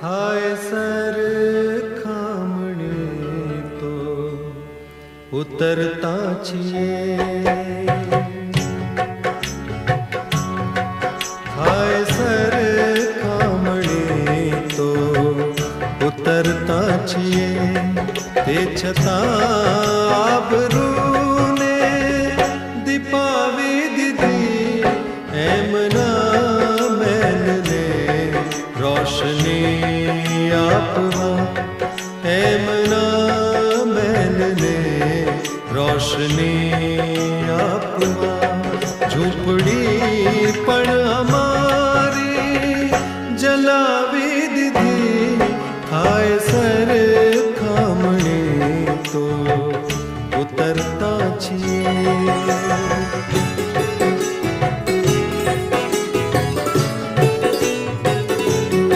થાય સર ખામણે તો ઉતરતા છીએ, થાય સર ખામણે તો ઉતરતા છીએ, તે છતાં આબરૂને દીપાવી દીધી, એમના મેલને રોશની આપવા, એમના મેલને રોશની આપવા, ઝૂંપડી પણ અમારી જલાવી દીધી, થાય સર ખામણે તો ઉતરતા છીએ.